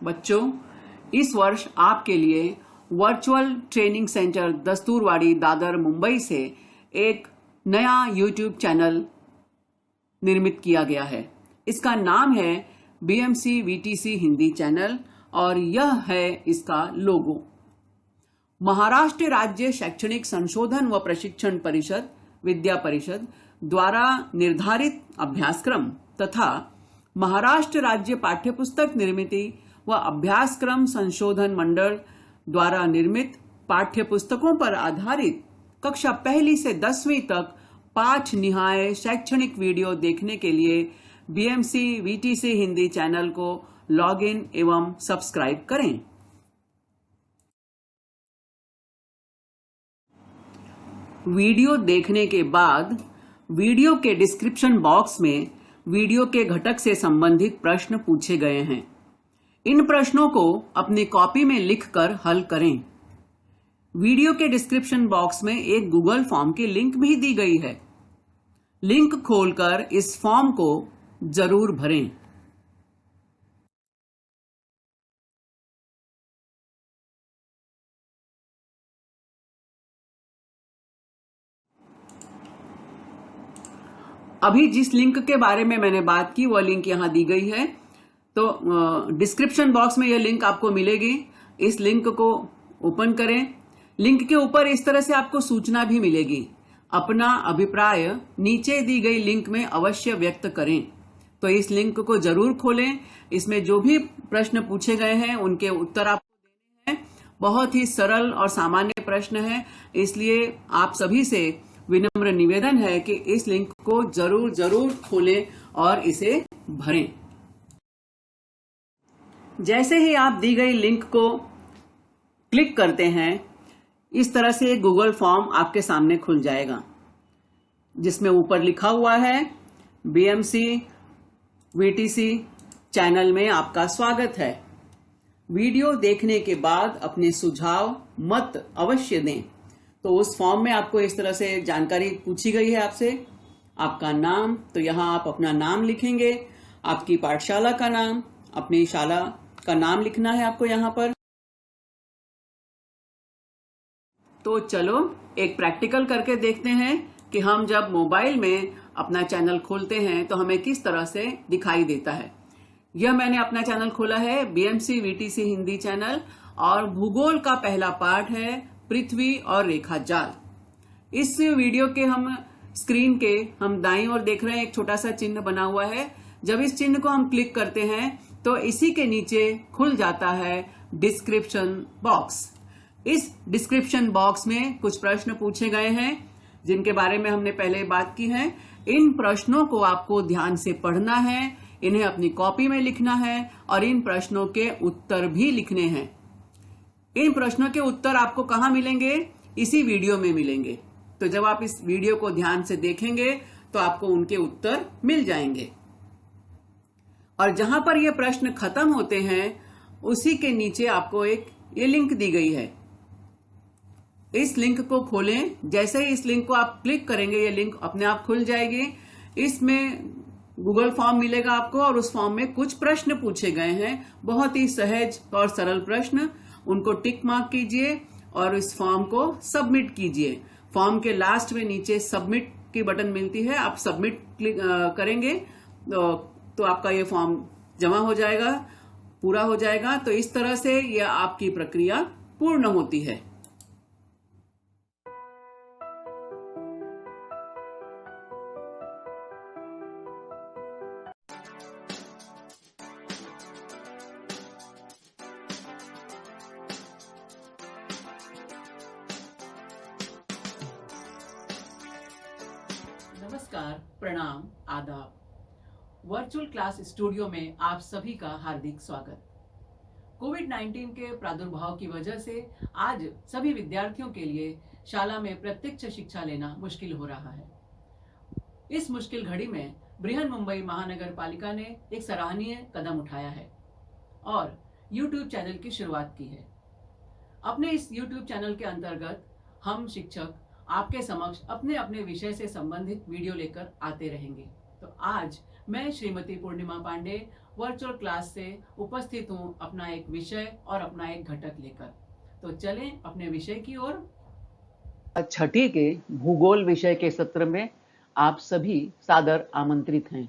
बच्चों, इस वर्ष आपके लिए virtual training centre Dasturwadi Dadar Mumbai से एक नया YouTube चैनल निर्मित किया गया है। इसका नाम है BMC VTC हिंदी चैनल और यह है इसका लोगो। महाराष्ट्र राज्य शैक्षणिक संशोधन व प्रशिक्षण परिषद विद्या परिषद द्वारा निर्धारित अभ्यासक्रम तथा महाराष्ट्र राज्य पाठ्यपुस्तक निर्मिति व अभ्यासक्रम संशोधन मंडल द्वारा निर्मित पाठ्यपुस्तकों पर आधारित कक्षा 1 से 10वीं तक 5 निहाय शैक्षणिक वीडियो देखने के लिए BMC VTC हिंदी चैनल को लॉग इन एवं सब्सक्राइब करें। वीडियो देखने के बाद वीडियो के डिस्क्रिप्शन बॉक्स में वीडियो के घटक से संबंधित प्रश्न पूछे गए हैं। इन प्रश्नों को अपनी कॉपी में लिखकर हल करें। वीडियो के डिस्क्रिप्शन बॉक्स में एक गूगल फॉर्म की लिंक भी दी गई है। लिंक खोलकर इस फॉर्म को जरूर भरें। अभी जिस लिंक के बारे में मैंने बात की वह लिंक यहां दी गई है, तो डिस्क्रिप्शन बॉक्स में यह लिंक आपको मिलेगी। इस लिंक को ओपन करें। लिंक के ऊपर इस तरह से आपको सूचना भी मिलेगी। अपना अभिप्राय नीचे दी गई लिंक में अवश्य व्यक्त करें। तो इस लिंक को जरूर खोलें। इसमें जो भी प्रश्न पूछे गए हैं उनके उत्तर आपको देने हैं। बहुत ही सरल और सामान्य प्रश्न है, इसलिए आप सभी से विनम्र निवेदन है कि इस लिंक को जरूर खोलें और इसे भरें। जैसे ही आप दी गई लिंक को क्लिक करते हैं, इस तरह से एक गूगल फॉर्म आपके सामने खुल जाएगा, जिसमें ऊपर लिखा हुआ है BMC VTC चैनल में आपका स्वागत है। वीडियो देखने के बाद अपने सुझाव मत अवश्य दें। तो उस फॉर्म में आपको इस तरह से जानकारी पूछी गई है आपसे। आपका नाम, तो यहां आप अपना नाम लिखेंगे। आपकी पाठशाला का नाम, अपनी शाला का नाम लिखना है आपको यहां पर। तो चलो एक प्रैक्टिकल करके देखते हैं कि हम जब मोबाइल में अपना चैनल खोलते हैं तो हमें किस तरह से दिखाई देता है। यह मैंने अपना चैनल खोला है BMC VTC हिंदी चैनल और भूगोल का पहला पाठ है पृथ्वी और रेखा जाल। इस वीडियो के स्क्रीन के हम दाईं ओर देख रहे हैं, एक छोटा सा चिन्ह बना हुआ है। जब इस चिन्ह को हम क्लिक करते हैं तो इसी के नीचे खुल जाता है डिस्क्रिप्शन बॉक्स। इस डिस्क्रिप्शन बॉक्स में कुछ प्रश्न पूछे गए हैं जिनके बारे में हमने पहले बात की है। इन प्रश्नों को आपको ध्यान से पढ़ना है, इन्हें अपनी कॉपी में लिखना है और इन प्रश्नों के उत्तर भी लिखने हैं। इन प्रश्नों के उत्तर आपको कहां मिलेंगे? इसी वीडियो में मिलेंगे। तो जब आप इस वीडियो को ध्यान से देखेंगे तो आपको उनके उत्तर मिल जाएंगे। और जहां पर ये प्रश्न खत्म होते हैं उसी के नीचे आपको ये लिंक दी गई है। इस लिंक को खोलें। जैसे ही इस लिंक को आप क्लिक करेंगे ये लिंक अपने आप खुल जाएगी। इसमें गूगल फॉर्म मिलेगा आपको और उस फॉर्म में कुछ प्रश्न पूछे गए हैं, बहुत ही सहज और सरल प्रश्न। उनको टिक मार्क कीजिए और इस फॉर्म को सबमिट कीजिए। फॉर्म के लास्ट में नीचे सबमिट की बटन मिलती है, आप सबमिट क्लिक करेंगे तो आपका ये फॉर्म जमा हो जाएगा, पूरा हो जाएगा। तो इस तरह से यह आपकी प्रक्रिया पूर्ण होती है। नमस्कार, प्रणाम, आदाब। वर्चुअल क्लास स्टूडियो में आप सभी का हार्दिक स्वागत। कोविड-19 के प्रादुर्भाव की वजह से आज सभी विद्यार्थियों के लिए शाला में प्रत्यक्ष शिक्षा लेना मुश्किल हो रहा है। इस मुश्किल घड़ी में बृहन मुंबई महानगर पालिका ने एक सराहनीय कदम उठाया है और YouTube चैनल की शुरुआत की है। अपने इस YouTube चैनल के अंतर्गत हम शिक्षक आपके समक्ष अपने अपने विषय से संबंधित वीडियो लेकर आते रहेंगे। तो आज मैं श्रीमती पूर्णिमा पांडे वर्चुअल क्लास से उपस्थित हूँ अपना एक विषय और अपना एक घटक लेकर। तो चलें अपने विषय की ओर। छठी के भूगोल विषय के सत्र में आप सभी सादर आमंत्रित हैं।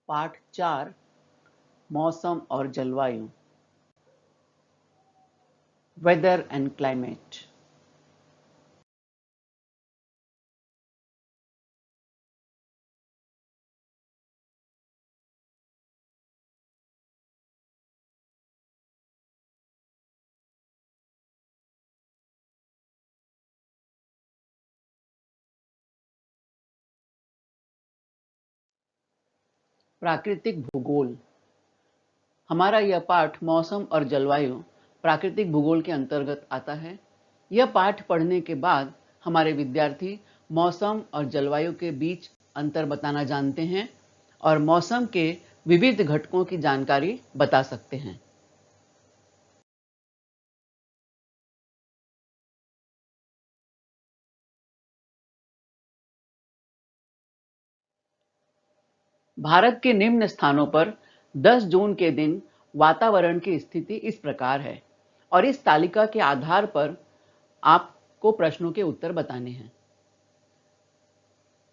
पाठ 4 मौसम और जलवायु, वेदर एंड क्लाइमेट। प्राकृतिक भूगोल। हमारा यह पाठ मौसम और जलवायु प्राकृतिक भूगोल के अंतर्गत आता है। यह पाठ पढ़ने के बाद हमारे विद्यार्थी मौसम और जलवायु के बीच अंतर बताना जानते हैं और मौसम के विविध घटकों की जानकारी बता सकते हैं। भारत के निम्न स्थानों पर 10 जून के दिन वातावरण की स्थिति इस प्रकार है और इस तालिका के आधार पर आपको प्रश्नों के उत्तर बताने हैं।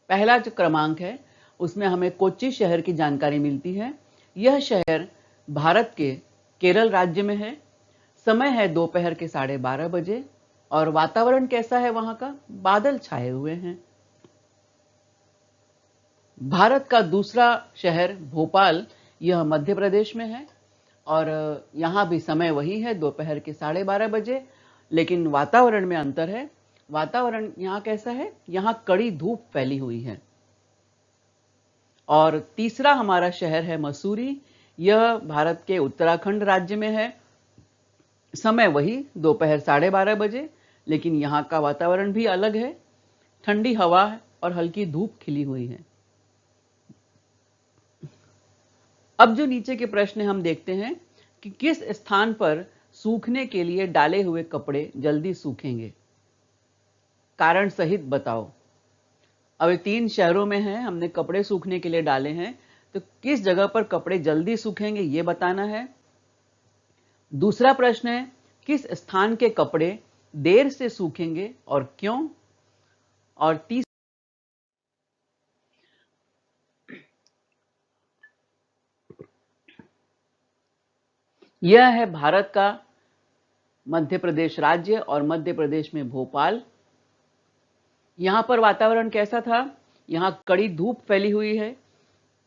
पहला जो क्रमांक है उसमें हमें कोच्चि शहर की जानकारी मिलती है। यह शहर भारत के केरल राज्य में है। समय है दोपहर के 12:30 बजे और वातावरण कैसा है वहां का? बादल छाए हुए हैं। भारत का दूसरा शहर भोपाल, यह मध्य प्रदेश में है और यहाँ भी समय वही है दोपहर के 12:30 बजे, लेकिन वातावरण में अंतर है। वातावरण यहाँ कैसा है? यहाँ कड़ी धूप फैली हुई है। और तीसरा हमारा शहर है मसूरी, यह भारत के उत्तराखंड राज्य में है। समय वही दोपहर 12:30 बजे, लेकिन यहाँ का वातावरण भी अलग है। ठंडी हवा और हल्की धूप खिली हुई है। अब जो नीचे के प्रश्न हम देखते हैं कि किस स्थान पर सूखने के लिए डाले हुए कपड़े जल्दी सूखेंगे? कारण सहित बताओ। अब ये 3 शहरों में है, हमने कपड़े सूखने के लिए डाले हैं, तो किस जगह पर कपड़े जल्दी सूखेंगे ये बताना है। दूसरा प्रश्न है किस स्थान के कपड़े देर से सूखेंगे और क्यों? और यह है भारत का मध्य प्रदेश राज्य और मध्य प्रदेश में भोपाल। यहाँ पर वातावरण कैसा था? यहाँ कड़ी धूप फैली हुई है,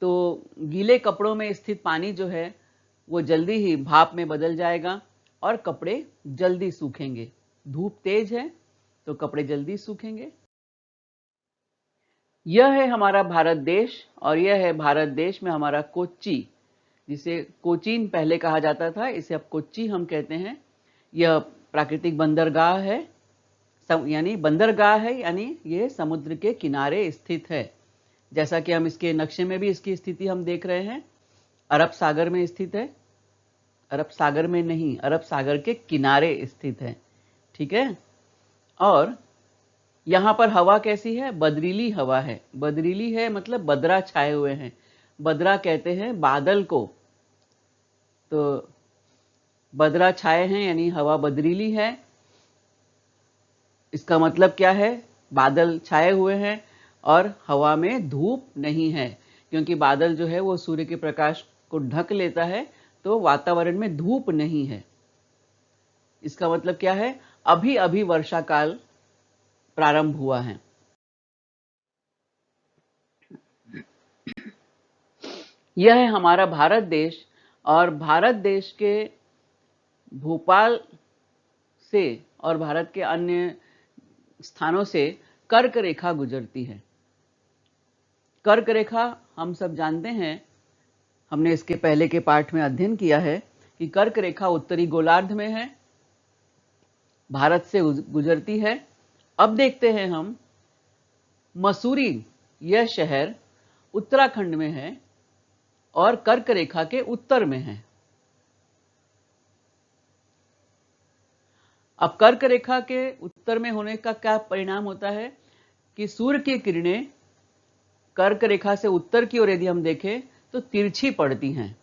तो गीले कपड़ों में स्थित पानी जो है वो जल्दी ही भाप में बदल जाएगा और कपड़े जल्दी सूखेंगे। धूप तेज है तो कपड़े जल्दी सूखेंगे। यह है हमारा भारत देश और यह है भारत देश में हमारा कोच्चि, जिसे कोचीन पहले कहा जाता था, इसे अब कोच्चि हम कहते हैं। यह प्राकृतिक बंदरगाह है, यानी बंदरगाह है, यानी ये समुद्र के किनारे स्थित है। जैसा कि हम इसके नक्शे में भी इसकी स्थिति हम देख रहे हैं, अरब सागर में स्थित है। अरब सागर में नहीं, अरब सागर के किनारे स्थित है। ठीक है। और यहाँ पर हवा कैसी है? बदरीली हवा है। बदरीली है मतलब बदरा छाए हुए हैं। बदरा कहते हैं बादल को, तो बदरा छाए हैं यानी हवा बदरीली है। इसका मतलब क्या है? बादल छाए हुए हैं और हवा में धूप नहीं है, क्योंकि बादल जो है वो सूर्य के प्रकाश को ढक लेता है, तो वातावरण में धूप नहीं है। इसका मतलब क्या है? अभी अभी वर्षा काल प्रारंभ हुआ है। यह है हमारा भारत देश और भारत देश के भोपाल से और भारत के अन्य स्थानों से कर्क रेखा गुजरती है। कर्क रेखा हम सब जानते हैं, हमने इसके पहले के पाठ में अध्ययन किया है कि कर्क रेखा उत्तरी गोलार्ध में है, भारत से गुजरती है अब देखते हैं हम मसूरी, यह शहर उत्तराखंड में है और कर्क रेखा के उत्तर में है। अब कर्क रेखा के उत्तर में होने का क्या परिणाम होता है कि सूर्य की किरणें कर्क रेखा से उत्तर की ओर यदि हम देखें तो तिरछी पड़ती हैं,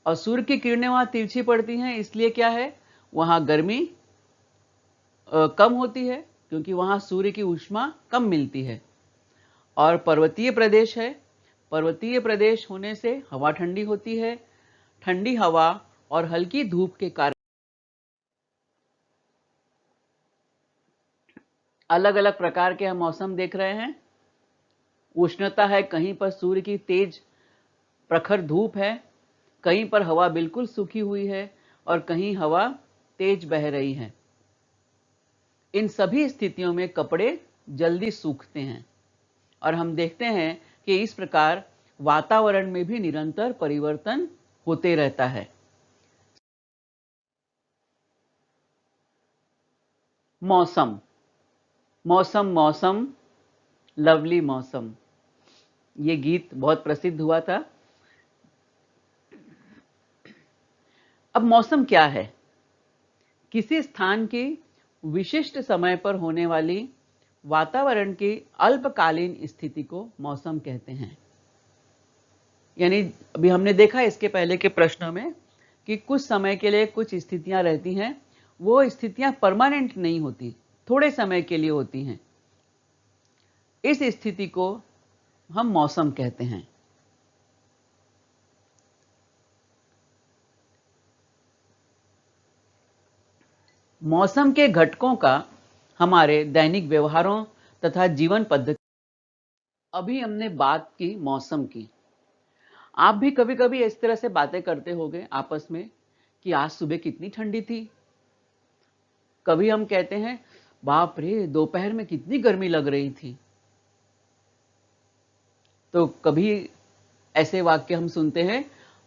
और सूर्य की किरणें वहां तिरछी पड़ती हैं, इसलिए क्या है, वहां गर्मी कम होती है, क्योंकि वहां सूर्य की ऊष्मा कम मिलती है। और पर्वतीय प्रदेश है, पर्वतीय प्रदेश होने से हवा ठंडी होती है। ठंडी हवा और हल्की धूप के कारण अलग अलग प्रकार के हम मौसम देख रहे हैं। उष्णता है, कहीं पर सूर्य की तेज प्रखर धूप है, कहीं पर हवा बिल्कुल सूखी हुई है और कहीं हवा तेज बह रही है। इन सभी स्थितियों में कपड़े जल्दी सूखते हैं और हम देखते हैं कि इस प्रकार वातावरण में भी निरंतर परिवर्तन होते रहता है। मौसम, मौसम मौसम लवली मौसम, ये गीत बहुत प्रसिद्ध हुआ था। अब मौसम क्या है? किसी स्थान की विशिष्ट समय पर होने वाली वातावरण की अल्पकालीन स्थिति को मौसम कहते हैं। यानी अभी हमने देखा इसके पहले के प्रश्नों में कि कुछ समय के लिए कुछ स्थितियां रहती हैं, वो स्थितियां परमानेंट नहीं होती, थोड़े समय के लिए होती हैं। इस स्थिति को हम मौसम कहते हैं। मौसम के घटकों का हमारे दैनिक व्यवहारों तथा जीवन पद्धति। अभी हमने बात की मौसम की। आप भी कभी कभी इस तरह से बातें करते होंगे आपस में कि आज सुबह कितनी ठंडी थी। कभी हम कहते हैं बाप रे, दोपहर में कितनी गर्मी लग रही थी। तो कभी ऐसे वाक्य हम सुनते हैं,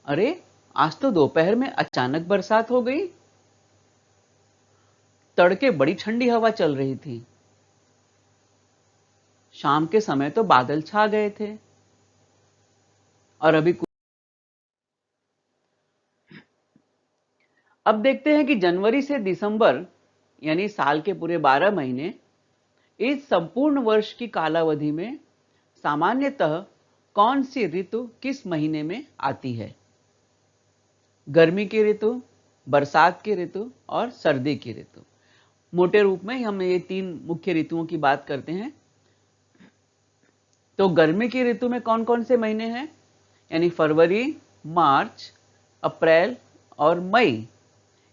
अरे आज तो दोपहर में अचानक बरसात हो गई, तड़के बड़ी ठंडी हवा चल रही थी, शाम के समय तो बादल छा गए थे, और अभी अब देखते हैं कि जनवरी से दिसंबर यानी साल के पूरे 12 महीने, इस संपूर्ण वर्ष की कालावधि में सामान्यतः कौन सी ऋतु किस महीने में आती है? गर्मी की ऋतु, बरसात की ऋतु और सर्दी की ऋतु। मोटे रूप में हम ये तीन मुख्य ऋतुओं की बात करते हैं। तो गर्मी की ऋतु में कौन कौन से महीने हैं? यानी फरवरी, मार्च, अप्रैल और मई,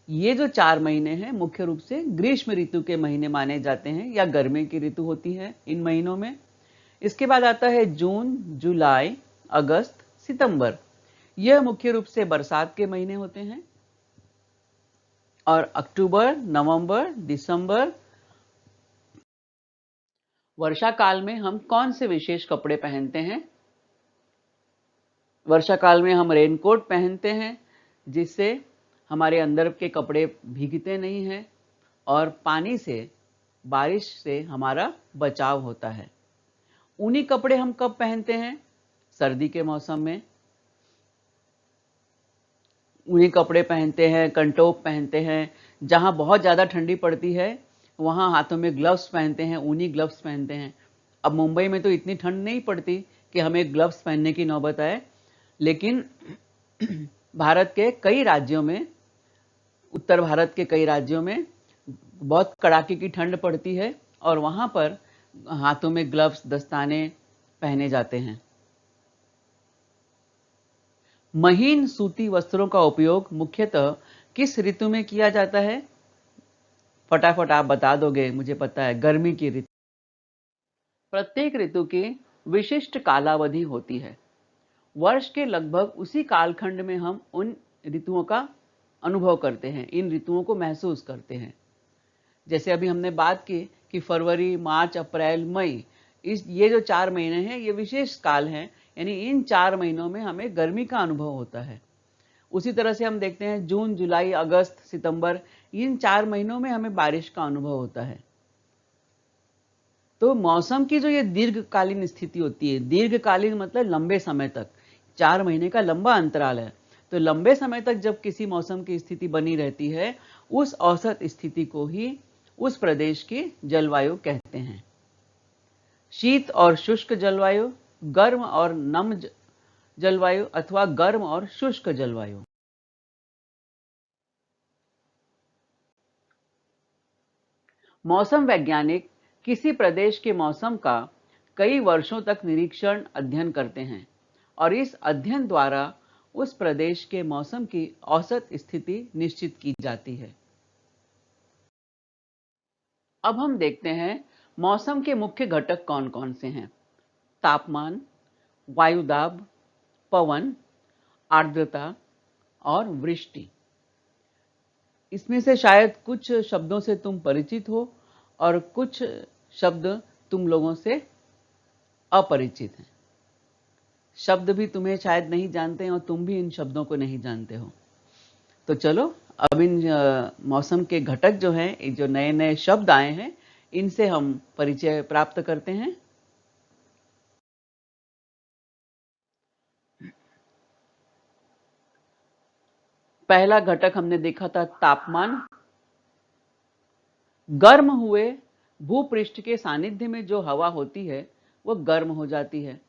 ये जो 4 महीने हैं मुख्य रूप से ग्रीष्म ऋतु के महीने माने जाते हैं, या गर्मी की ऋतु होती है इन महीनों में। इसके बाद आता है जून, जुलाई, अगस्त, सितंबर, यह मुख्य रूप से बरसात के महीने होते हैं। और अक्टूबर, नवंबर, दिसंबर, वर्षा काल में हम कौन से विशेष कपड़े पहनते हैं? वर्षा काल में हम रेनकोट पहनते हैं, जिससे हमारे अंदर के कपड़े भीगते नहीं हैं और पानी से, बारिश से हमारा बचाव होता है। ऊनी कपड़े हम कब पहनते हैं? सर्दी के मौसम में ऊनी कपड़े पहनते हैं, कंटोप पहनते हैं। जहां बहुत ज्यादा ठंडी पड़ती है वहां हाथों में ग्लव्स पहनते हैं, ऊनी ग्लव्स पहनते हैं। अब मुंबई में तो इतनी ठंड नहीं पड़ती कि हमें ग्लव्स पहनने की नौबत आए, लेकिन भारत के कई राज्यों में, उत्तर भारत के कई राज्यों में बहुत कड़ाके की ठंड पड़ती है और वहां पर हाथों में ग्लव्स, दस्ताने पहने जाते हैं। महीन सूती वस्त्रों का उपयोग मुख्यतः किस ऋतु में किया जाता है? फटाफट आप बता दोगे, मुझे पता है, गर्मी की ऋतु। प्रत्येक ऋतु की विशिष्ट कालावधि होती है। वर्ष के लगभग उसी कालखंड में हम उन ऋतुओं का अनुभव करते हैं, इन ऋतुओं को महसूस करते हैं। जैसे अभी हमने बात की कि फरवरी, मार्च, अप्रैल, मई, ये जो 4 महीने हैं ये विशेष काल हैं, यानी इन 4 महीनों में हमें गर्मी का अनुभव होता है। उसी तरह से हम देखते हैं जून, जुलाई, अगस्त, सितंबर, इन 4 महीनों में हमें बारिश का अनुभव होता है। तो मौसम की जो ये दीर्घकालीन स्थिति होती है, दीर्घकालीन मतलब लंबे समय तक, 4 महीने का लंबा अंतराल है। तो लंबे समय तक जब किसी मौसम की स्थिति बनी रहती है, उस औसत स्थिति को ही उस प्रदेश की जलवायु कहते हैं। शीत और शुष्क जलवायु, गर्म और नम जलवायु अथवा गर्म और शुष्क जलवायु। मौसम वैज्ञानिक किसी प्रदेश के मौसम का कई वर्षों तक निरीक्षण अध्ययन करते हैं और इस अध्ययन द्वारा उस प्रदेश के मौसम की औसत स्थिति निश्चित की जाती है। अब हम देखते हैं मौसम के मुख्य घटक कौन कौन से हैं। तापमान, वायुदाब, पवन, आर्द्रता और वृष्टि। इसमें से शायद कुछ शब्दों से तुम परिचित हो और कुछ शब्द तुम लोगों से अपरिचित हैं। शब्द भी तुम्हें शायद नहीं जानते हैं और तुम भी इन शब्दों को नहीं जानते हो। तो चलो अब इन मौसम के घटक जो हैं, जो नए नए शब्द आए हैं, इनसे हम परिचय प्राप्त करते हैं। पहला घटक हमने देखा था तापमान। गर्म हुए भूपृष्ठ के सानिध्य में जो हवा होती है वह गर्म हो जाती है।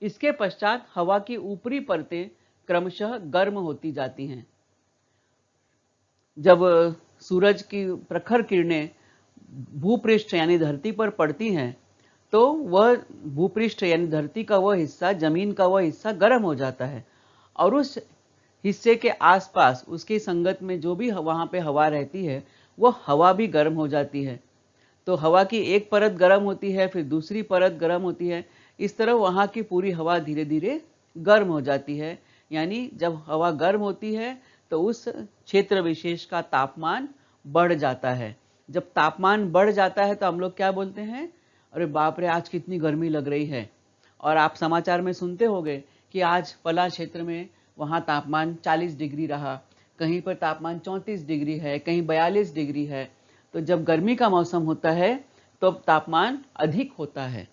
इसके पश्चात हवा की ऊपरी परतें क्रमशः गर्म होती जाती हैं। जब सूरज की प्रखर किरणें भूपृष्ठ यानी धरती पर पड़ती हैं तो वह भूपृष्ठ यानी धरती का वह हिस्सा, जमीन का वह हिस्सा गर्म हो जाता है और उस हिस्से के आसपास उसकी संगत में जो भी वहां पे हवा रहती है वह हवा भी गर्म हो जाती है। तो हवा की एक परत गर्म होती है, फिर दूसरी परत गर्म होती है। इस तरह वहां की पूरी हवा धीरे धीरे गर्म हो जाती है। यानी जब हवा गर्म होती है तो उस क्षेत्र विशेष का तापमान बढ़ जाता है। जब तापमान बढ़ जाता है तो हम लोग क्या बोलते हैं, अरे बाप रे आज कितनी गर्मी लग रही है। और आप समाचार में सुनते होंगे कि आज फला क्षेत्र में वहाँ तापमान 40 डिग्री रहा, कहीं पर तापमान 34 डिग्री है, कहीं 42 डिग्री है। तो जब गर्मी का मौसम होता है तो तापमान अधिक होता है।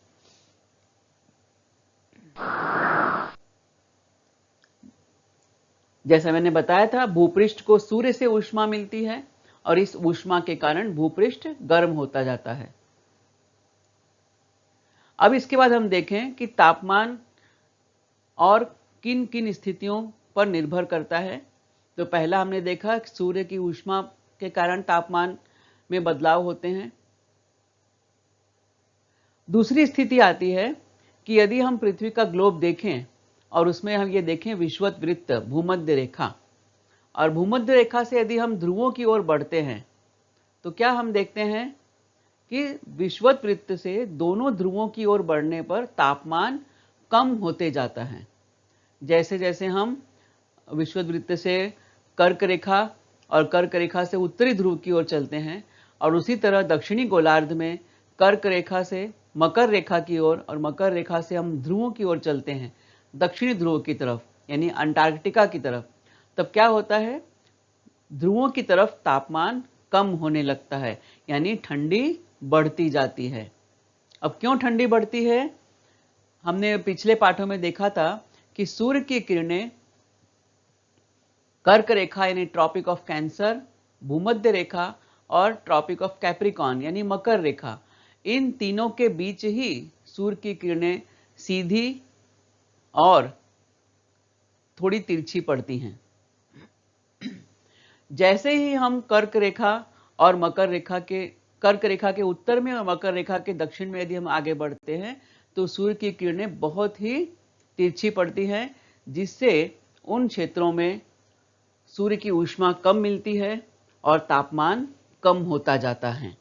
जैसा मैंने बताया था, भूपृष्ठ को सूर्य से ऊष्मा मिलती है और इस ऊष्मा के कारण भूपृष्ठ गर्म होता जाता है। अब इसके बाद हम देखें कि तापमान और किन किन स्थितियों पर निर्भर करता है। तो पहला हमने देखा कि सूर्य की ऊष्मा के कारण तापमान में बदलाव होते हैं। दूसरी स्थिति आती है कि यदि हम पृथ्वी का ग्लोब देखें और उसमें हम ये देखें विषुवत वृत्त, भूमध्य रेखा, और भूमध्य रेखा से यदि हम ध्रुवों की ओर बढ़ते हैं तो क्या हम देखते हैं कि विषुवत वृत्त से दोनों ध्रुवों की ओर बढ़ने पर तापमान कम होते जाता है। जैसे जैसे हम विषुवत वृत्त से कर्क रेखा और कर्क रेखा से उत्तरी ध्रुव की ओर चलते हैं और उसी तरह दक्षिणी गोलार्ध में कर्क रेखा से मकर रेखा की ओर और मकर रेखा से हम ध्रुवों की ओर चलते हैं, दक्षिणी ध्रुव की तरफ यानी अंटार्कटिका की तरफ। तब क्या होता है, ध्रुवों की तरफ तापमान कम होने लगता है, यानी ठंडी बढ़ती जाती है। अब क्यों ठंडी बढ़ती है, हमने पिछले पाठों में देखा था कि सूर्य की किरणें कर्क रेखा यानी ट्रॉपिक ऑफ कैंसर, भूमध्य रेखा और ट्रॉपिक ऑफ कैप्रिकॉन यानी मकर रेखा, इन तीनों के बीच ही सूर्य की किरणें सीधी और थोड़ी तिरछी पड़ती हैं। जैसे ही हम कर्क रेखा और मकर रेखा के, कर्क रेखा के उत्तर में और मकर रेखा के दक्षिण में यदि हम आगे बढ़ते हैं तो सूर्य की किरणें बहुत ही तिरछी पड़ती हैं, जिससे उन क्षेत्रों में सूर्य की ऊष्मा कम मिलती है और तापमान कम होता जाता है।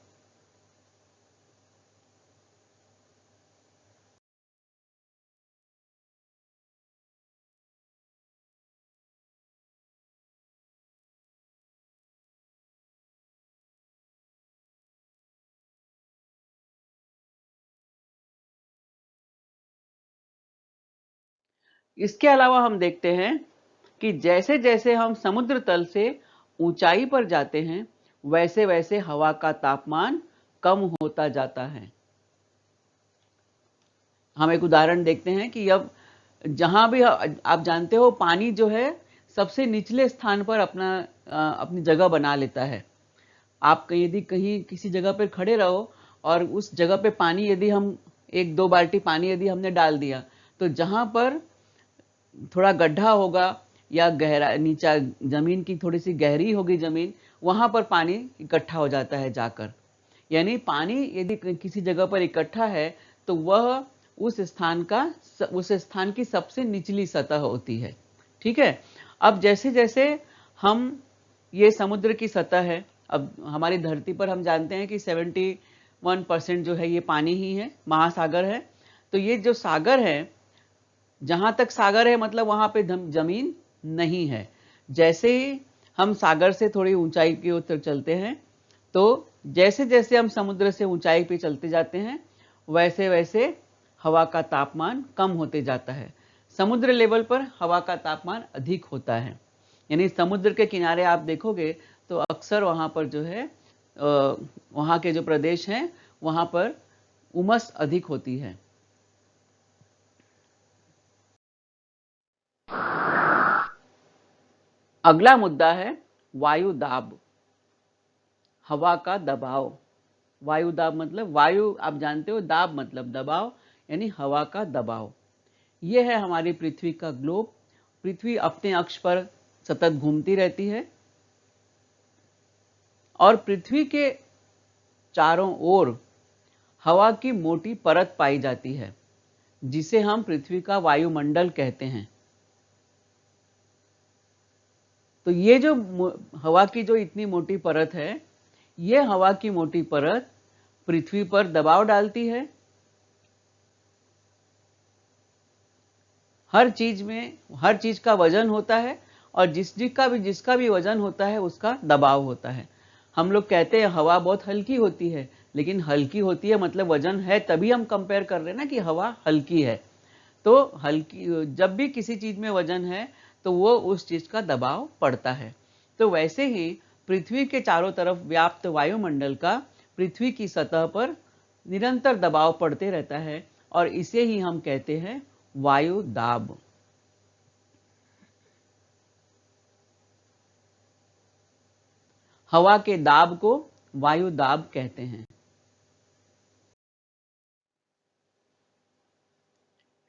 इसके अलावा हम देखते हैं कि जैसे जैसे हम समुद्र तल से ऊंचाई पर जाते हैं वैसे वैसे हवा का तापमान कम होता जाता है। हम एक उदाहरण देखते हैं कि अब जहाँ भी आप जानते हो पानी जो है सबसे निचले स्थान पर अपनी जगह बना लेता है। आप यदि कहीं किसी जगह पर खड़े रहो और उस जगह पे पानी यदि हम 1-2 बाल्टी पानी यदि हमने डाल दिया, तो जहाँ पर थोड़ा गड्ढा होगा या गहरा नीचा जमीन की थोड़ी सी गहरी होगी जमीन, वहां पर पानी इकट्ठा हो जाता है जाकर। यानी पानी यदि किसी जगह पर इकट्ठा है तो वह उस स्थान की सबसे निचली सतह होती है। ठीक है। अब जैसे जैसे हम ये समुद्र की सतह है, अब हमारी धरती पर हम जानते हैं कि 71% जो है ये पानी ही है, महासागर है। तो ये जो सागर है, जहां तक सागर है मतलब वहां पे जमीन नहीं है। जैसे ही हम सागर से थोड़ी ऊंचाई की ओर चलते हैं, तो जैसे जैसे हम समुद्र से ऊंचाई पे चलते जाते हैं, वैसे वैसे हवा का तापमान कम होते जाता है। समुद्र लेवल पर हवा का तापमान अधिक होता है। यानी समुद्र के किनारे आप देखोगे तो अक्सर वहां पर जो है वहां के जो प्रदेश हैं वहां पर उमस अधिक होती है। अगला मुद्दा है वायु दाब, हवा का दबाव। वायु दाब मतलब वायु आप जानते हो, दाब मतलब दबाव, यानी हवा का दबाव। यह है हमारी पृथ्वी का ग्लोब। पृथ्वी अपने अक्ष पर सतत घूमती रहती है और पृथ्वी के चारों ओर हवा की मोटी परत पाई जाती है, जिसे हम पृथ्वी का वायुमंडल कहते हैं। तो ये जो हवा की जो इतनी मोटी परत है, ये हवा की मोटी परत पृथ्वी पर दबाव डालती है। हर चीज का वजन होता है और जिसका भी वजन होता है उसका दबाव होता है। हम लोग कहते हैं हवा बहुत हल्की होती है, लेकिन हल्की होती है मतलब वजन है, तभी हम कंपेयर कर रहे हैं ना कि हवा हल्की है। तो हल्की, जब भी किसी चीज में वजन है तो वो उस चीज का दबाव पड़ता है। तो वैसे ही पृथ्वी के चारों तरफ व्याप्त वायुमंडल का पृथ्वी की सतह पर निरंतर दबाव पड़ते रहता है और इसे ही हम कहते हैं वायु दाब। हवा के दाब को वायु दाब कहते हैं।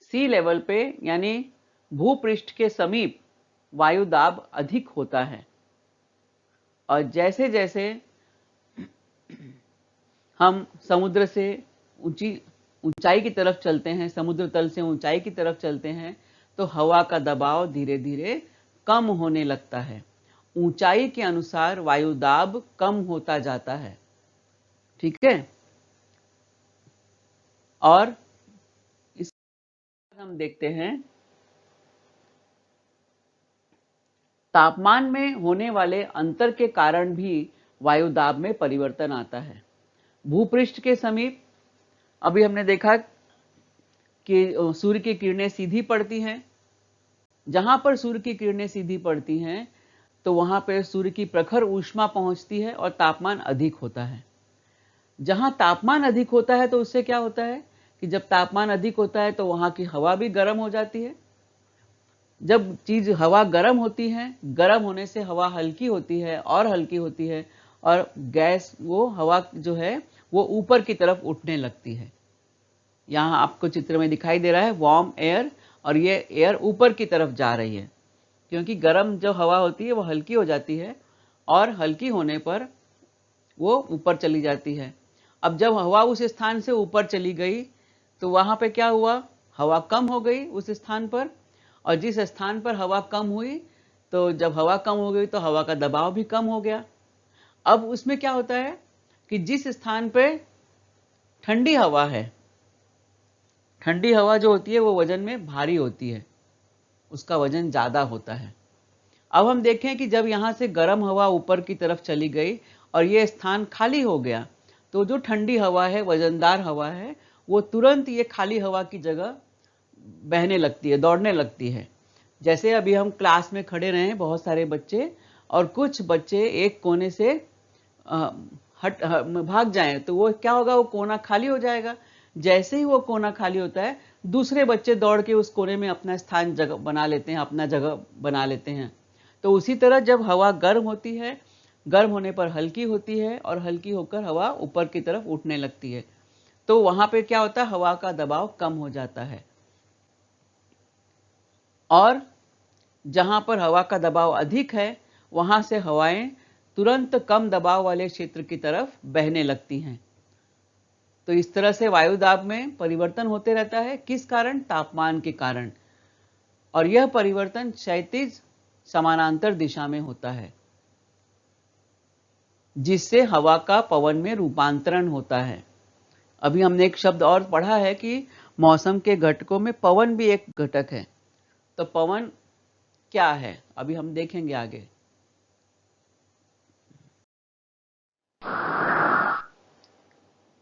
सी लेवल पे यानी भूपृष्ठ के समीप वायु दाब अधिक होता है और जैसे जैसे हम समुद्र से ऊंचाई की तरफ चलते हैं, समुद्र तल से ऊंचाई की तरफ चलते हैं, तो हवा का दबाव धीरे धीरे कम होने लगता है। ऊंचाई के अनुसार वायु दाब कम होता जाता है। ठीक है। और इस हम देखते हैं तापमान में होने वाले अंतर के कारण भी वायु दाब में परिवर्तन आता है। भूपृष्ठ के समीप अभी हमने देखा कि सूर्य की किरणें सीधी पड़ती हैं। जहां पर सूर्य की किरणें सीधी पड़ती हैं तो वहां पर सूर्य की प्रखर ऊष्मा पहुंचती है और तापमान अधिक होता है। जहां तापमान अधिक होता है तो उससे क्या होता है कि जब तापमान अधिक होता है तो वहां की हवा भी गर्म हो जाती है। जब हवा गर्म होती है, गर्म होने से हवा हल्की होती है और हल्की होती है और गैस, वो हवा जो है वो ऊपर की तरफ उठने लगती है। यहाँ आपको चित्र में दिखाई दे रहा है वार्म एयर, और ये एयर ऊपर की तरफ जा रही है क्योंकि गर्म जो हवा होती है वो हल्की हो जाती है और हल्की होने पर वो ऊपर चली जाती है। अब जब हवा उस स्थान से ऊपर चली गई तो वहां पे क्या हुआ, हवा कम हो गई उस स्थान पर, और जिस स्थान पर हवा कम हुई तो जब हवा कम हो गई तो हवा का दबाव भी कम हो गया। अब उसमें क्या होता है कि जिस स्थान पे ठंडी हवा है, ठंडी हवा जो होती है वो वजन में भारी होती है, उसका वजन ज्यादा होता है। अब हम देखें कि जब यहां से गर्म हवा ऊपर की तरफ चली गई और ये स्थान खाली हो गया तो जो ठंडी हवा है, वजनदार हवा है, वो तुरंत ये खाली हवा की जगह बहने लगती है, दौड़ने लगती है। जैसे अभी हम क्लास में खड़े रहे हैं बहुत सारे बच्चे, और कुछ बच्चे एक कोने से भाग जाएं तो वो क्या होगा, वो कोना खाली हो जाएगा। जैसे ही वो कोना खाली होता है, दूसरे बच्चे दौड़ के उस कोने में अपना स्थान जगह बना लेते हैं, अपना जगह बना लेते हैं। तो उसी तरह जब हवा गर्म होती है, गर्म होने पर हल्की होती है और हल्की होकर हवा ऊपर की तरफ उठने लगती है, तो वहां पे क्या होता है, हवा का दबाव कम हो जाता है। और जहां पर हवा का दबाव अधिक है, वहां से हवाएं तुरंत कम दबाव वाले क्षेत्र की तरफ बहने लगती हैं। तो इस तरह से वायु दाब में परिवर्तन होते रहता है। किस कारण? तापमान के कारण। और यह परिवर्तन क्षैतिज समानांतर दिशा में होता है, जिससे हवा का पवन में रूपांतरण होता है। अभी हमने एक शब्द और पढ़ा है कि मौसम के घटकों में पवन भी एक घटक है। तो पवन क्या है, अभी हम देखेंगे आगे।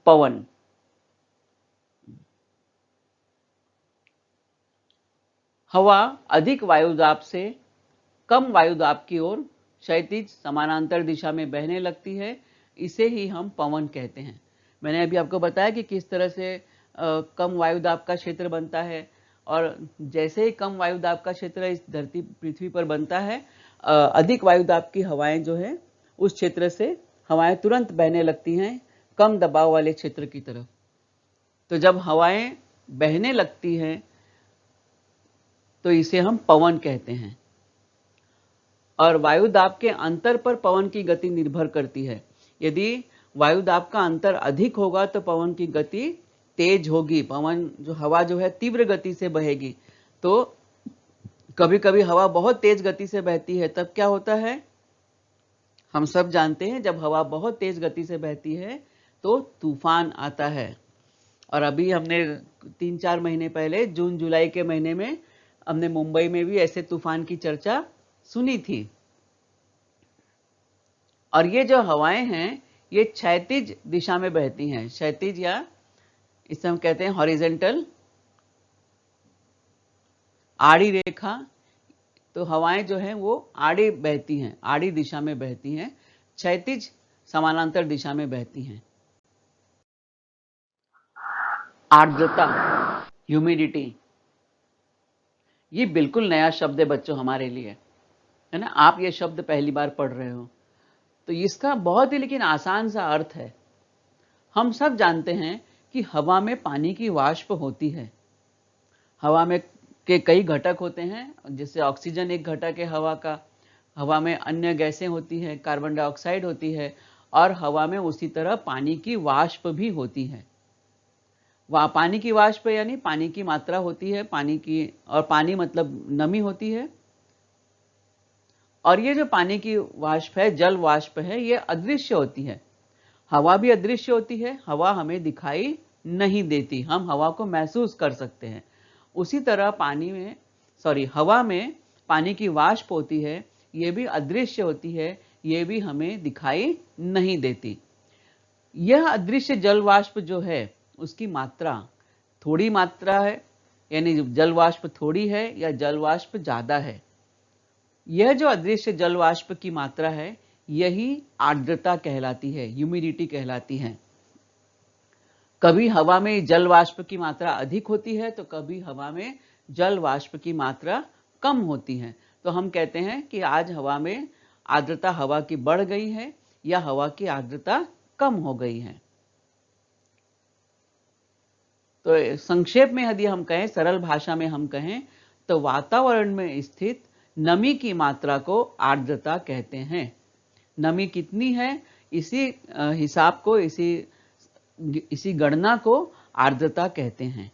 पवन हवा अधिक वायुदाब से कम वायुदाब की ओर क्षैतिज समानांतर दिशा में बहने लगती है। इसे ही हम पवन कहते हैं। मैंने अभी आपको बताया कि किस तरह से कम वायुदाब का क्षेत्र बनता है, और जैसे ही कम वायुदाब का क्षेत्र इस धरती पृथ्वी पर बनता है, अधिक वायुदाब की हवाएं जो है उस क्षेत्र से हवाएं तुरंत बहने लगती हैं कम दबाव वाले क्षेत्र की तरफ। तो जब हवाएं बहने लगती हैं तो इसे हम पवन कहते हैं। और वायुदाब के अंतर पर पवन की गति निर्भर करती है। यदि वायुदाब का अंतर अधिक होगा तो पवन की गति तेज होगी, पवन जो हवा जो है तीव्र गति से बहेगी। तो कभी कभी हवा बहुत तेज गति से बहती है, तब क्या होता है, हम सब जानते हैं, जब हवा बहुत तेज गति से बहती है तो तूफान आता है। और अभी हमने 3-4 महीने पहले जून जुलाई के महीने में हमने मुंबई में भी ऐसे तूफान की चर्चा सुनी थी। और ये जो हवाएं हैं ये क्षैतिज दिशा में बहती हैं, क्षैतिज, या इसे हम कहते हैं हॉरिजेंटल, आड़ी रेखा। तो हवाएं जो हैं वो आड़ी बहती हैं, आड़ी दिशा में बहती हैं, क्षैतिज समानांतर दिशा में बहती हैं। आर्द्रता, ह्यूमिडिटी, ये बिल्कुल नया शब्द है बच्चों हमारे लिए, है ना। आप ये शब्द पहली बार पढ़ रहे हो, तो इसका बहुत ही लेकिन आसान सा अर्थ है। हम सब जानते हैं कि हवा में पानी की वाष्प होती है। हवा में के कई घटक होते हैं, जैसे ऑक्सीजन एक घटक है हवा का, हवा में अन्य गैसें होती हैं, कार्बन डाइऑक्साइड होती है, और हवा में उसी तरह पानी की वाष्प भी होती है। वह पानी की वाष्प यानी पानी की मात्रा होती है, पानी की, और पानी मतलब नमी होती है। और ये जो पानी की वाष्प है, जल वाष्प है, ये अदृश्य होती है। हवा भी अदृश्य होती है, हवा हमें दिखाई नहीं देती, हम हवा को महसूस कर सकते हैं। उसी तरह हवा में पानी की वाष्प होती है, ये भी अदृश्य होती है, ये भी हमें दिखाई नहीं देती। यह अदृश्य जल वाष्प जो है उसकी मात्रा थोड़ी मात्रा है, यानी जल वाष्प थोड़ी है या जल वाष्प ज्यादा है। यह जो अदृश्य जल वाष्प की मात्रा है यही आर्द्रता कहलाती है, ह्यूमिडिटी कहलाती है। कभी हवा में जल वाष्प की मात्रा अधिक होती है तो कभी हवा में जल वाष्प की मात्रा कम होती है। तो हम कहते हैं कि आज हवा में आर्द्रता हवा की बढ़ गई है या हवा की आर्द्रता कम हो गई है। तो संक्षेप में यदि हम कहें, सरल भाषा में हम कहें, तो वातावरण में स्थित नमी की मात्रा को आर्द्रता कहते हैं। नमी कितनी है, इसी हिसाब को, इसी गणना को आर्द्रता कहते हैं।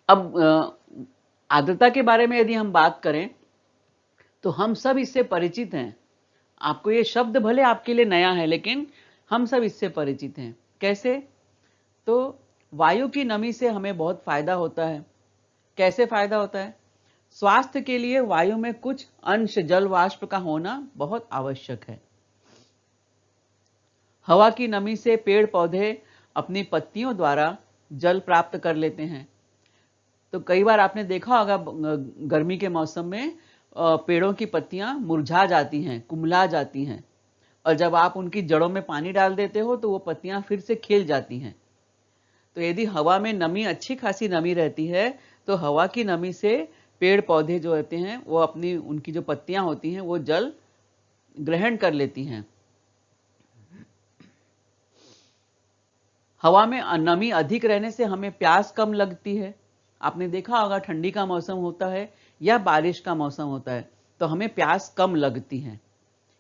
अब आर्द्रता के बारे में यदि हम बात करें तो हम सब इससे परिचित हैं। आपको ये शब्द भले आपके लिए नया है, लेकिन हम सब इससे परिचित हैं। कैसे? तो वायु की नमी से हमें बहुत फायदा होता है। कैसे फायदा होता है? स्वास्थ्य के लिए वायु में कुछ अंश जल वाष्प का होना बहुत आवश्यक है। हवा की नमी से पेड़ पौधे अपनी पत्तियों द्वारा जल प्राप्त कर लेते हैं। तो कई बार आपने देखा होगा गर्मी के मौसम में पेड़ों की पत्तियां मुरझा जाती हैं, कुम्हला जाती हैं, और जब आप उनकी जड़ों में पानी डाल देते हो तो वो पत्तियां फिर से खिल जाती हैं। तो यदि हवा में नमी, अच्छी खासी नमी रहती है, तो हवा की नमी से पेड़ पौधे जो होते हैं वो अपनी, उनकी जो पत्तियां होती हैं वो जल ग्रहण कर लेती हैं। हवा में नमी अधिक रहने से हमें प्यास कम लगती है। आपने देखा होगा ठंडी का मौसम होता है या बारिश का मौसम होता है तो हमें प्यास कम लगती है।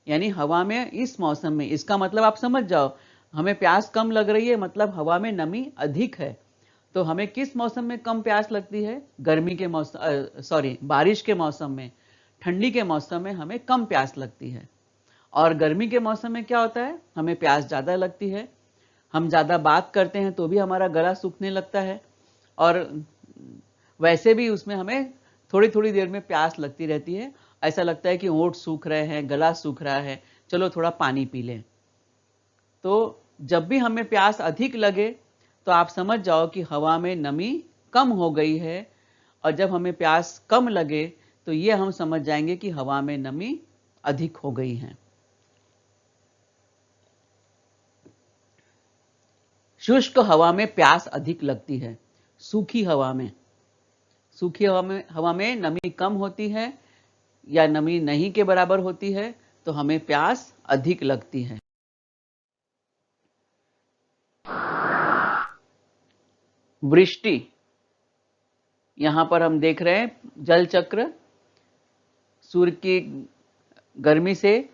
यानी हवा में इस मौसम में, इसका मतलब आप समझ जाओ, हमें प्यास कम लग रही है मतलब हवा में नमी अधिक है। तो हमें किस मौसम में कम प्यास लगती है? गर्मी के मौसम, बारिश के मौसम में, ठंडी के मौसम में हमें कम प्यास लगती है। और गर्मी के मौसम में क्या होता है? हमें प्यास ज्यादा लगती है। हम ज्यादा बात करते हैं तो भी हमारा गला सूखने लगता है, और वैसे भी उसमें हमें थोड़ी थोड़ी देर में प्यास लगती रहती है। ऐसा लगता है कि होंठ सूख रहे हैं, गला सूख रहा है, चलो थोड़ा पानी पी लें। तो जब भी हमें प्यास अधिक लगे तो आप समझ जाओ कि हवा में नमी कम हो गई है, और जब हमें प्यास कम लगे तो ये हम समझ जाएंगे कि हवा में नमी अधिक हो गई है। शुष्क हवा में प्यास अधिक लगती है। सूखी हवा में नमी कम होती है या नमी नहीं के बराबर होती है तो हमें प्यास अधिक लगती है। वृष्टि, यहां पर हम देख रहे हैं जल चक्र। सूर्य की गर्मी से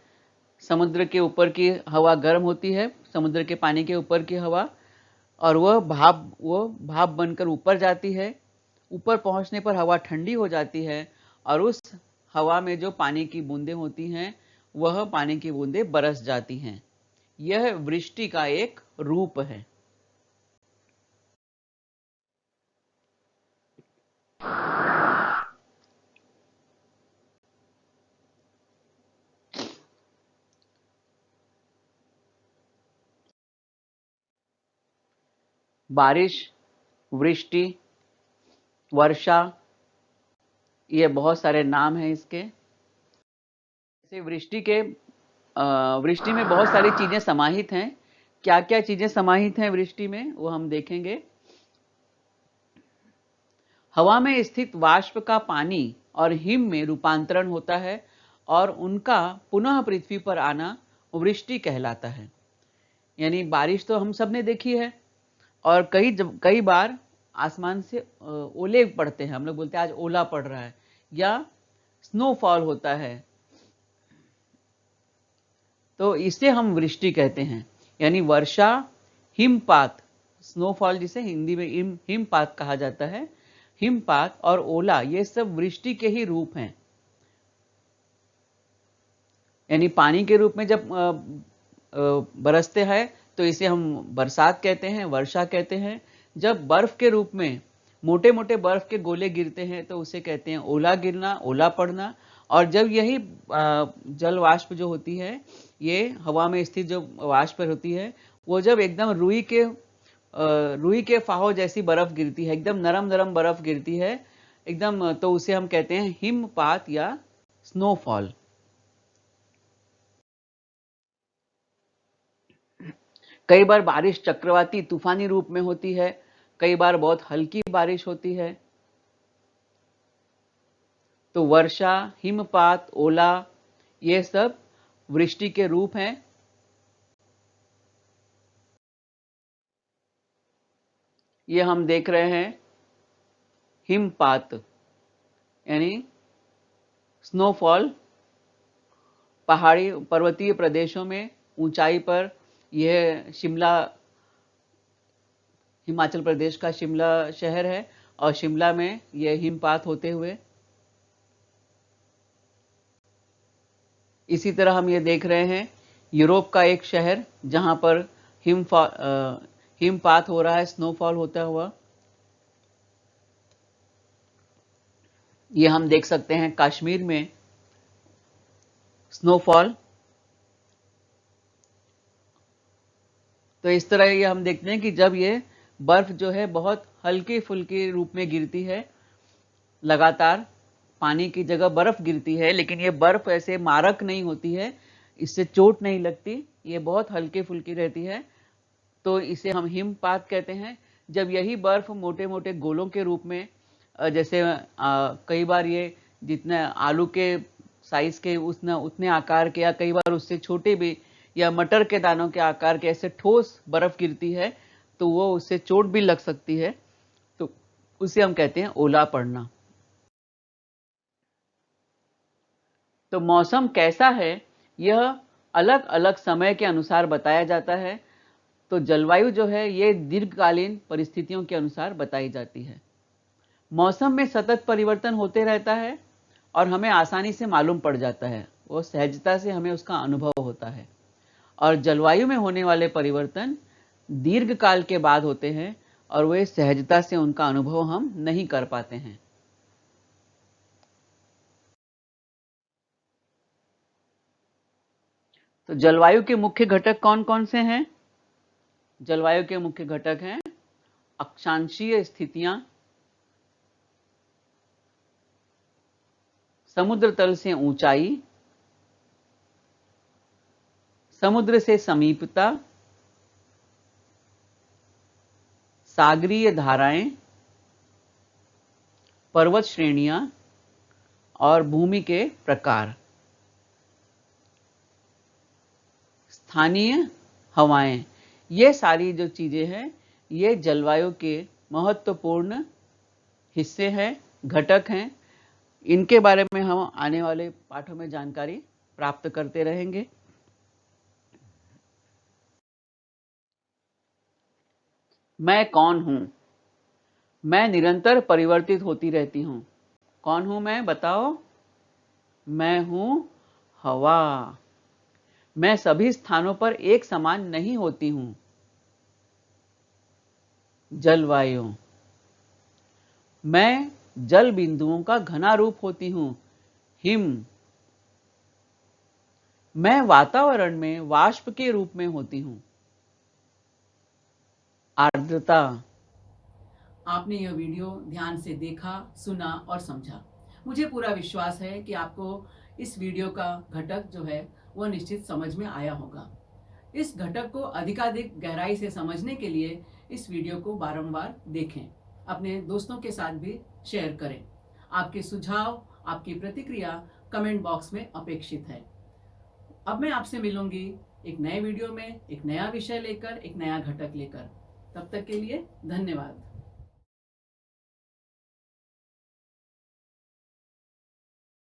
समुद्र के ऊपर की हवा गर्म होती है, समुद्र के पानी के ऊपर की हवा, और वह भाप बनकर ऊपर जाती है। ऊपर पहुंचने पर हवा ठंडी हो जाती है, और उस हवा में जो पानी की बूंदें होती हैं वह पानी की बूंदें बरस जाती हैं। यह वृष्टि का एक रूप है। बारिश, वृष्टि, वर्षा, ये बहुत सारे नाम हैं इसके। जैसे वृष्टि में बहुत सारी चीजें समाहित हैं। क्या क्या चीजें समाहित हैं वृष्टि में वो हम देखेंगे। हवा में स्थित वाष्प का पानी और हिम में रूपांतरण होता है, और उनका पुनः पृथ्वी पर आना वृष्टि कहलाता है। यानी बारिश तो हम सब ने देखी है, और कई बार आसमान से ओले पड़ते हैं। हम लोग बोलते हैं आज ओला पड़ रहा है, या स्नोफॉल होता है, तो इसे हम वृष्टि कहते हैं। यानी वर्षा, हिमपात, स्नोफॉल जिसे हिंदी में हिमपात कहा जाता है, हिमपात और ओला ये सब वृष्टि के ही रूप हैं। यानी पानी के रूप में जब बरसते हैं तो इसे हम बरसात कहते हैं, वर्षा कहते हैं। जब बर्फ के रूप में मोटे मोटे बर्फ के गोले गिरते हैं तो उसे कहते हैं ओला गिरना, ओला पड़ना। और जब यही जल वाष्प जो होती है, ये हवा में स्थित जो वाष्प होती है, वो जब एकदम रुई के फाहो जैसी बर्फ गिरती है, एकदम नरम नरम बर्फ गिरती है एकदम, तो उसे हम कहते हैं हिमपात या स्नोफॉल। कई बार बारिश चक्रवाती तूफानी रूप में होती है, कई बार बहुत हल्की बारिश होती है। तो वर्षा, हिमपात, ओला ये सब वृष्टि के रूप हैं। ये हम देख रहे हैं हिमपात यानी स्नोफॉल। पहाड़ी पर्वतीय प्रदेशों में ऊंचाई पर, यह शिमला, हिमाचल प्रदेश का शिमला शहर है, और शिमला में यह हिमपात होते हुए। इसी तरह हम ये देख रहे हैं यूरोप का एक शहर जहां पर हिमपात हो रहा है, स्नोफॉल होता हुआ। ये हम देख सकते हैं कश्मीर में स्नोफॉल। तो इस तरह ये हम देखते हैं कि जब ये बर्फ जो है बहुत हल्की फुल्की रूप में गिरती है, लगातार पानी की जगह बर्फ गिरती है, लेकिन ये बर्फ ऐसे मारक नहीं होती है, इससे चोट नहीं लगती, ये बहुत हल्के फुल्की रहती है, तो इसे हम हिमपात कहते हैं। जब यही बर्फ मोटे मोटे गोलों के रूप में जैसे कई बार ये जितने आलू के साइज के उतने आकार के या कई बार उससे छोटे भी या मटर के दानों के आकार के ऐसे ठोस बर्फ गिरती है तो वो उससे चोट भी लग सकती है, तो उसे हम कहते हैं ओला पड़ना। तो मौसम कैसा है यह अलग अलग समय के अनुसार बताया जाता है। तो जलवायु जो है ये दीर्घकालीन परिस्थितियों के अनुसार बताई जाती है। मौसम में सतत परिवर्तन होते रहता है और हमें आसानी से मालूम पड़ जाता है, वो सहजता से हमें उसका अनुभव होता है। और जलवायु में होने वाले परिवर्तन दीर्घकाल के बाद होते हैं और वे सहजता से उनका अनुभव हम नहीं कर पाते हैं। तो जलवायु के मुख्य घटक कौन कौन से हैं? जलवायु के मुख्य घटक हैं अक्षांशीय स्थितियां, समुद्र तल से ऊंचाई, समुद्र से समीपता, सागरीय धाराएं, पर्वत श्रेणियां और भूमि के प्रकार। स्थानीय हवाएं, ये सारी जो चीजें हैं ये जलवायु के महत्वपूर्ण हिस्से हैं, घटक हैं। इनके बारे में हम आने वाले पाठों में जानकारी प्राप्त करते रहेंगे। मैं कौन हूं? मैं निरंतर परिवर्तित होती रहती हूं। कौन हूं मैं, बताओ? मैं हूं हवा। मैं सभी स्थानों पर एक समान नहीं होती हूं। जलवायु, मैं जल बिंदुओं का घना रूप होती हूं। हिम, मैं वातावरण में वाष्प के रूप में होती हूं। आर्द्रता, आपने यह वीडियो ध्यान से देखा, सुना और समझा। मुझे पूरा विश्वास है कि आपको इस वीडियो का घटक जो है वह निश्चित समझ में आया होगा। इस घटक को अधिकाधिक गहराई से समझने के लिए इस वीडियो को बारंबार देखें, अपने दोस्तों के साथ भी शेयर करें। आपके सुझाव, आपकी प्रतिक्रिया कमेंट बॉक्स में अपेक्षित है। अब मैं आपसे मिलूंगी एक नए वीडियो में, एक नया विषय लेकर, एक नया घटक लेकर। तब तक के लिए धन्यवाद।